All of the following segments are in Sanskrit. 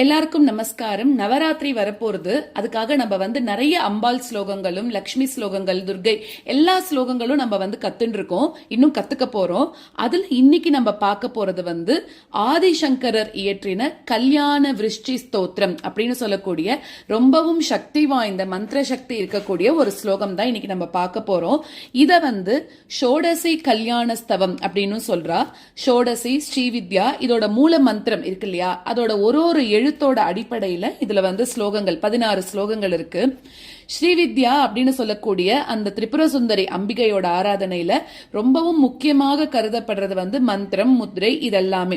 எல்லாருக்கும் நமஸ்காரம். நவராத்திரி வரப்போறது. அதுக்காக நம்ம நிறைய அம்பாள் ஸ்லோகங்களும் லக்ஷ்மி ஸ்லோகங்கள், துர்கை எல்லா ஸ்லோகங்களும் நம்ம கத்துன்னு இருக்கோம், இன்னும் கத்துக்க போறோம். அதுல இன்னைக்கு நம்ம பார்க்க போறது ஆதிசங்கரர் இயற்றின கல்யாண விருஷ்டி ஸ்தோத்திரம் அப்படின்னு சொல்லக்கூடிய ரொம்பவும் சக்தி வாய்ந்த மந்திர சக்தி இருக்கக்கூடிய ஒரு ஸ்லோகம் தான் இன்னைக்கு நம்ம பார்க்க போறோம். இத ஷோடசி கல்யாண ஸ்தவம் அப்படின்னு சொல்றா. ஷோடசி ஸ்ரீவித்யா இதோட மூல மந்திரம் இருக்கு இல்லையா, அதோட ஒரு எழுத்தோட அடிப்படையில இதுல ஸ்லோகங்கள் 16 ஸ்லோகங்கள் இருக்கு. ஸ்ரீவித்யா அப்படின்னு சொல்லக்கூடிய அந்த திரிபுர சுந்தரி அம்பிகையோட ஆராதனையில ரொம்பவும் முக்கியமாக கருதப்படுறது மந்திரம், முத்ரை இதெல்லாம்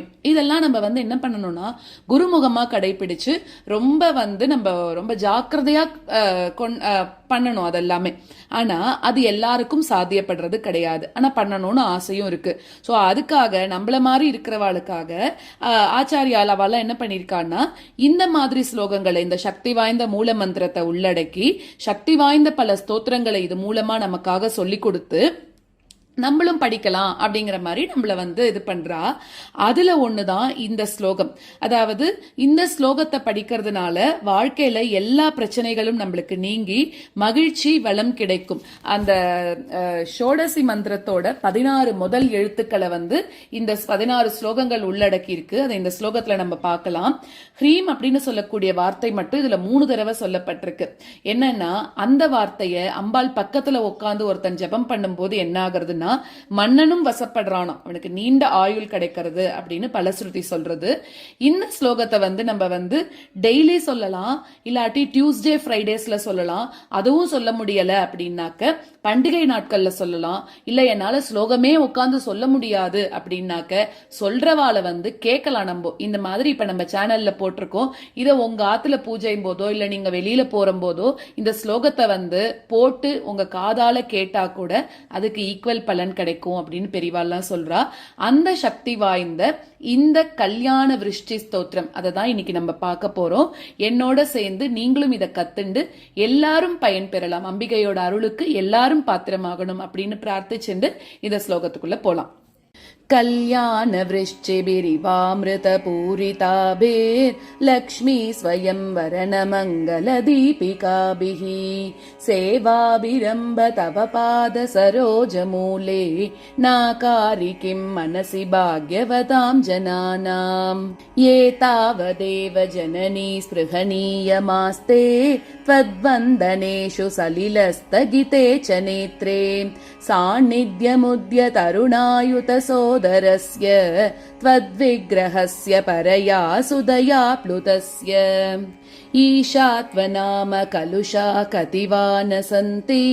நம்ம என்ன பண்ணணும்னா குருமுகமா கடைபிடிச்சு ரொம்ப ஜாக்கிரதையா பண்ணணும் அதெல்லாமே. ஆனா அது எல்லாருக்கும் சாத்தியப்படுறது கிடையாது. ஆனா பண்ணணும்னு ஆசையும் இருக்கு. சோ அதுக்காக நம்மள மாதிரி இருக்கிறவாளுக்காக ஆச்சாரியால் அவள என்ன பண்ணிருக்கான்னா இந்த மாதிரி ஸ்லோகங்களை, இந்த சக்தி வாய்ந்த மூல மந்திரத்தை உள்ளடக்கி சக்தி வாய்ந்த பல ஸ்தோத்திரங்களை இது மூலமா நமக்காக சொல்லி கொடுத்து நம்மளும் படிக்கலாம் அப்படிங்கிற மாதிரி நம்மள இது பண்றா. அதுல ஒண்ணுதான் இந்த ஸ்லோகம். அதாவது இந்த ஸ்லோகத்தை படிக்கிறதுனால வாழ்க்கையில எல்லா பிரச்சனைகளும் நம்மளுக்கு நீங்கி மகிழ்ச்சி வளம் கிடைக்கும். அந்த ஷோடசி மந்திரத்தோட 16 முதல் எழுத்துக்களை இந்த 16 ஸ்லோகங்கள் உள்ளடக்கி இருக்கு. அதை இந்த ஸ்லோகத்துல நம்ம பார்க்கலாம். ஹ்ரீம் அப்படின்னு சொல்லக்கூடிய வார்த்தை மட்டும் இதுல 3 தடவை சொல்லப்பட்டிருக்கு. என்னன்னா அந்த வார்த்தைய அம்பாள் பக்கத்துல உட்காந்து ஒருத்தன் ஜெபம் பண்ணும் போது என்ன ஆகுறதுன்னா மன்னனும் வசப்படுறானோ, அவனுக்கு நீண்ட ஆயுள் கிடைக்கிறது அப்படின்னு பலஸ்ருதி சொல்றது. இந்த ஸ்லோகத்தை நம்ம டெய்லி சொல்லலாம், இல்லாட்டி டியூஸ்டே ஃப்ரைடேஸ்ல சொல்லலாம். அதுவும் சொல்ல முடியல அப்படின்னாக்க பண்டிகை நாட்கள்ல சொல்லலாம். இல்ல என்னால ஸ்லோகமே உட்கார்ந்து சொல்ல முடியாது அப்படின்னாக்க சொல்றவாள கேட்கலாம். நம்ம இந்த மாதிரி இப்ப நம்ம சேனல்ல போட்டிருக்கோம், இத உங்க ஆத்துல பூஜை போதோ இல்ல நீங்க வெளியில போற போதோ இந்த ஸ்லோகத்தை போட்டு உங்க காதால கேட்டா கூட அதுக்கு ஈக்குவல் பலன் கிடைக்கும் அப்படின்னு பெரியவாள்லாம் சொல்றா. அந்த சக்தி வாய்ந்த இந்த கல்யாண விருஷ்டி ஸ்தோத்திரம் அதை தான் இன்னைக்கு நம்ம பார்க்க போறோம். என்னோட சேர்ந்து நீங்களும் இதை கத்துண்டு எல்லாரும் பயன் பெறலாம், அம்பிகையோட அருளுக்கு எல்லாரும் பாத்திரமாகணும் அப்படின்னு பிரார்த்திச்சுண்டு இந்த ஸ்லோகத்துக்குள்ள போலாம். कल्याण वृश्चिभिरिवामृत पूरिताभिर्लक्ष्मी स्वयंवरण मंगल दीपिकाभिः सेवाभिरम्भ तव पाद सरोज मूले नाकारि किं मनसि भाग्यवतां जनानाम् ये तावदेव जननी स्पृहणीयमास्ते त्वद्वन्दनेषु सलिलस्तगिते च नेत्रे सान्निध्यमुद्य तरुणायुत सोदरस्य त्वद्विग्रहस्य परया सुदया प्लुतस्य ईशात्वनाम कलुषा कतिवा न सन्ति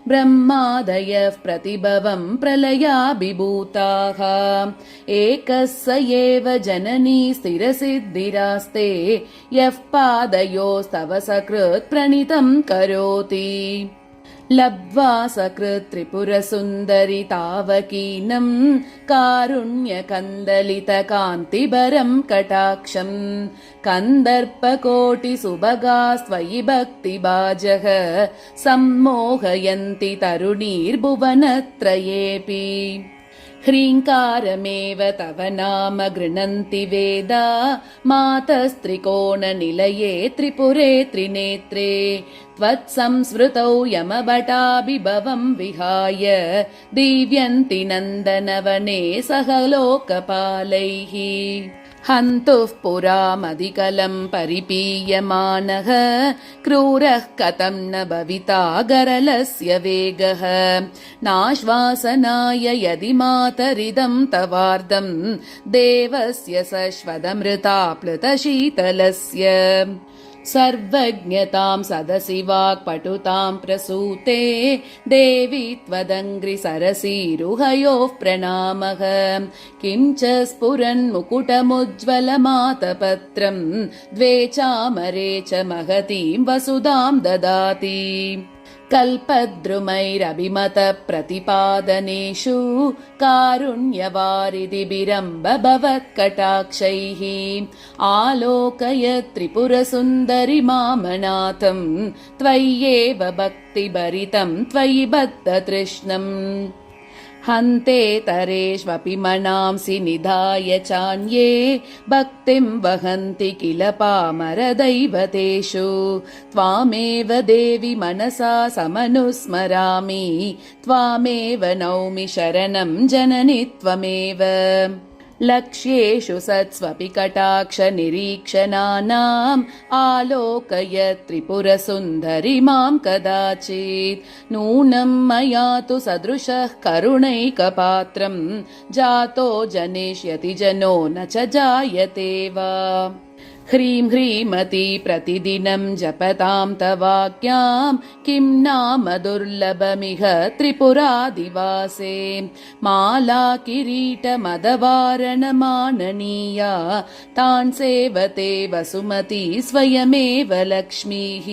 ब्रह्मादयः प्रतिभवं प्रलयाभिभूताः एकः स एव जननी स्थिरसिद्धिरास्ते यः पादयोस्तव सकृत् प्रणितं करोति लब्ध्वा सकृत् त्रिपुरसुन्दरि तावकीनं कारुण्यकन्दलितकान्तिभरं कटाक्षं कन्दर्पकोटिसुभगास्त्वयि भक्तिभाजः सम्मोहयन्ति तरुणीर्भुवनत्रयेऽपि ह्रीङ्कारमेव तव नाम गृह्णन्ति वेदा मातस्त्रिकोणनिलये त्रिपुरे त्रिनेत्रे त्वत्संस्मृतौ यमभटाभिभवं विहाय दीव्यन्ति नन्दनवने सह लोकपालैः हन्तुः पुरामधिकलं परिपीयमानः क्रूरः कथं न भविता गरलस्य वेगः नाश्वासनाय यदि मातरिदं तवार्धं देवस्य सश्वदमृताप्लुतशीतलस्य सर्वज्ञतां सदसि वाक्पटुतां प्रसूते देवी त्वदङ्घ्रिसरसीरुहयोः प्रणामः किं च स्फुरन्मुकुटमुज्ज्वलमातपत्रं द्वे चामरे च महतीं वसुधां ददाति कल्पद्रुमैरभिमत प्रतिपादनेषु कारुण्यवारिधिभिरम्ब भवत्कटाक्षैः आलोकय त्रिपुरसुन्दरि मामनाथं त्वय्येव भक्तिभरितं त्वयि बद्धतृष्णम् हन्ते तरेष्वपि मनांसि निधाय चान्ये भक्तिं वहन्ति किल पामरदैवतेषु त्वामेव देवि मनसा समनुस्मरामि त्वामेव नौमि शरणं जननि त्वमेव लक्ष्येषु सत्स्वपि कटाक्षनिरीक्षणानाम् आलोकय त्रिपुरसुन्दरि मां कदाचित् नूनं मया तु सदृशः करुणैकपात्रं जातो जनिष्यति जनो न च जायते वा ह्रीं ह्रीमति प्रतिदिनं जपतां तवाज्ञां किं नाम दुर्लभमिह त्रिपुरादिवासे माला किरीटमदवारणमाननीया तान् सेवते वसुमती स्वयमेव लक्ष्मीः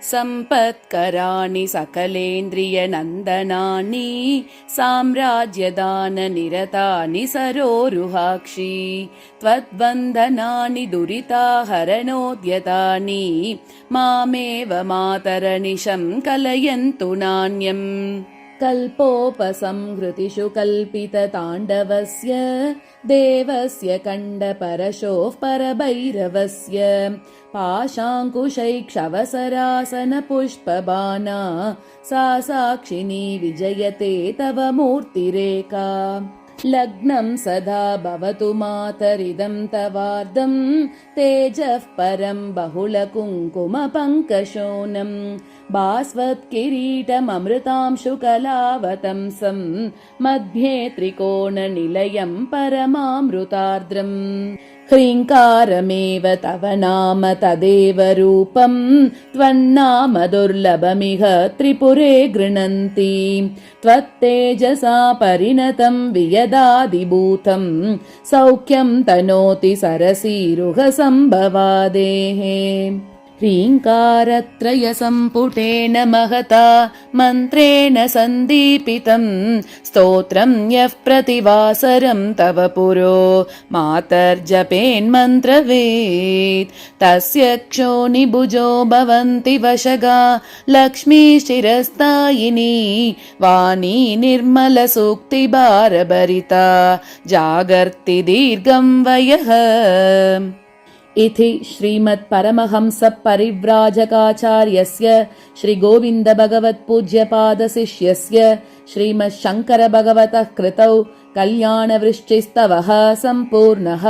सम्पत्कराणि सकलेन्द्रियनन्दनानि साम्राज्यदाननिरतानि सरोरुहाक्षि त्वद्वन्दनानि दुरिताहरणोद्यतानि मामेव मातरनिशं कलयन्तु नान्यम् कल्पोपसंहृतिषु कल्पितताण्डवस्य देवस्य कण्डपरशोः परभैरवस्य पाशाङ्कुशैक्षवसरासनपुष्पबाणा सा साक्षिणी विजयते तव मूर्तिरेका लग्नं सदा भवतु मातरिदं तवार्धं तेजः परं बहुलकुङ्कुमपङ्कशोनं भास्वत्किरीटममृतांशुकलावतंसं मध्ये त्रिकोणनिलयं परमामृतार्द्रम् ह्रीङ्कारमेव तव नाम तदेव रूपं त्वन्नाम दुर्लभमिह त्रिपुरे गृह्णन्ति त्वत्तेजसा परिणतं वियदादिभूतं सौख्यं तनोति सरसीरुहसम्भवादेः ह्रीङ्कारत्रयसम्पुटेन महता मन्त्रेण सन्दीपितं स्तोत्रं यः प्रतिवासरं तव पुरो मातर्जपेन्मन्त्रवेत् तस्य क्षोनिभुजो भवन्ति वशगा लक्ष्मीशिरस्तायिनी वाणी निर्मलसूक्तिभारभरिता जागर्ति दीर्घं वयः इति श्रीमत्परमहंसपरिव्राजकाचार्यस्य श्रीगोविन्दभगवत्पूज्यपादशिष्यस्य श्रीमच्छङ्करभगवतः कृतौ कल्याणवृष्टिस्तवः सम्पूर्णः।